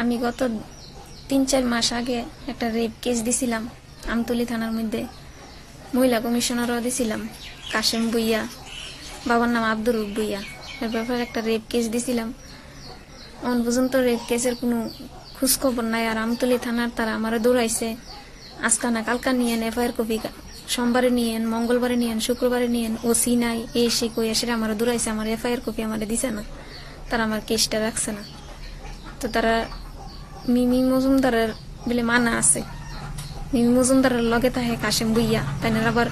আমি গত ৩-৪ মাস আগে একটা রেপ কেস দিছিলাম আমতলী থানার মধ্যে। মহিলা কমিশনারও দিছিলাম, কাশেম ভুইয়া, বাবার নাম আব্দুর রউফ ভুইয়া। এর ব্যাপারে একটা রেপ কেস দিছিলাম। এখন পর্যন্ত রেপ কেসের কোনো খোঁজখবর নাই। আর আমতলী থানার তারা আমার দৌড়াইছে, আজকা না কালকা নিয়েন এফআইআর কপি, সোমবারে নিয়েন, মঙ্গলবারে নিয়েন, শুক্রবারে নিয়েন, ওসি নাই, এই সে কই এসে আমার দৌড়াইছে, আমার এফআইআর কপি আমার দিছে না, তারা আমার কেসটা রাখছে না। তো তারা মিমি মজুমদারের বলে মানা আছে, মিমি মজুমদারের লগে থাকে কাশেম ভুইয়া, তাই আবার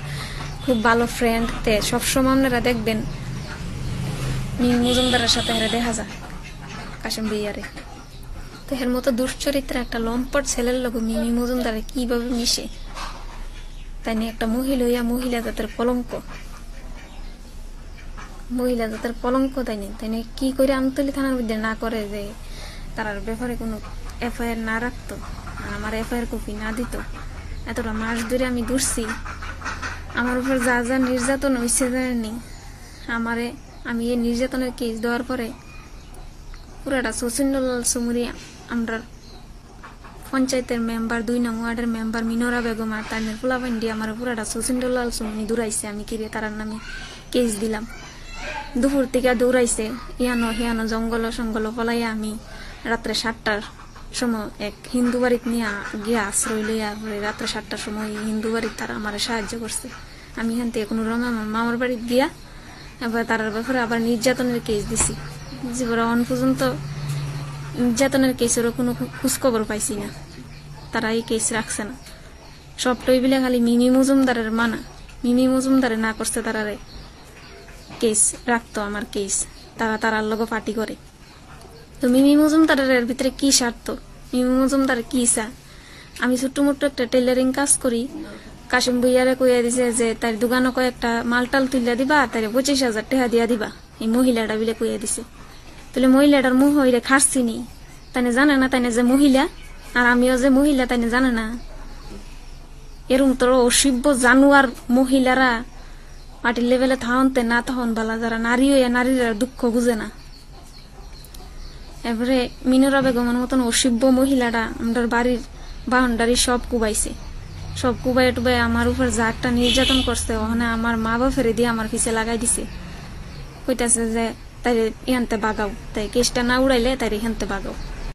খুব ভালো ফ্রেন্ড। তে সবসময় আপনারা দেখবেন মিমি মজুমদারের সাথে হেরা দেখা যায় কাশেম ভুইয়ারে। তো এর মতো দুশ্চরিত্র একটা লম্পট ছেলের লগে মিমি মজুমদারে কিভাবে মিশে, তাই নিয়ে একটা মহিলা হইয়া মহিলা জাতের কলঙ্ক, মহিলা জাতের কলঙ্ক। তাই নিয়ে কি করে আমতলী থানার মধ্যে না করে যে তার ব্যাপারে কোনো এফআইআর না রাখতো, আমার এফআইআর কপি না দিত। এতটা মাস ধরে আমি ঘুরছি, আমার উপর যা যা নির্যাতন হয়েছে জানেনি। আমি এই নির্যাতনের কেস দেওয়ার পরে পুরাটা শচীন্দ্রলাল চৌমুহী, আমরা পঞ্চায়েতের মেম্বার, ২ নং ওয়ার্ডের মেম্বার মিনরা বেগম আর তার পোলাপান দিয়ে আমার পুরাটা শচীন্দ্রলাল চৌমুহী দৌড়াইছে। আমি কিরে তারার নামে কেস দিলাম। দুপুর থেকে দৌড়াইছে, ইয়ানো হিয়ানো জঙ্গল সঙ্গল পলাইয়া আমি রাত্রে ৭টার সময় এক হিন্দু বাড়িতে নিয়ে গিয়ে আশ্রয় লইয়া রাত্রে ৭টার সময় হিন্দু বাড়িতে তারা আমার সাহায্য করছে। আমি এখান থেকে কোনো রকম আমার মামার বাড়িতে গিয়া এবার তার ব্যাপারে আবার নির্যাতনের কেস দিছি। জীবনে অন পর্যন্ত নির্যাতনের কেসেরও কোনো খোঁজখবর পাইছি না, তারা এই কেস রাখছে না। সবটাই বিলে খালি মিমি মজুমদারের মানা, মিমি মজুমদারে না করছে তারারে কেস রাখতো আমার কেস, তারার লগে পার্টি করে। তো মিমি মজুমদারের ভিতরে কি স্বার্থ, মিমি মজুমদারের কি ইচ্ছা? আমি ছোট্ট মোট্ট একটা টেলারিং কাজ করি, কাশেম ভুইয়ারে কইয়া দিছে যে তার দোকানে কয়েকটা মালটাল তুলিয়া দিবা, তার ২৫,০০০ টাকা দিয়া দিবা, এই মহিলাটা বিলে কইয়া দিছে। তাহলে মহিলাটার মুখ হইরে খাসছিনি, তাই জানে না তাই যে মহিলা, আর আমিও যে মহিলা তাই জানে না। এরম তোর অসভ্য জানুয়ার মহিলারা পার্টির লেভেলে থাহনতে না তখন বালা, যারা নারী হইয়া নারীরা দুঃখ বুঝে না। এবারে মিনরা বেগমের মতন অসভ্য মহিলাটা আমাদের বাড়ির বাউন্ডারি সব কুবাইছে, সব কুবাই টুবাই আমার উপর যা একটা নির্যাতন করছে, ওখানে আমার মা বাপেরে দিয়ে আমার পিছে লাগাই দিছে। কইতাছে যে তাই এখানতে বাগাও, তাই কেসটা না উড়াইলে তাই এখানতে বাগাও।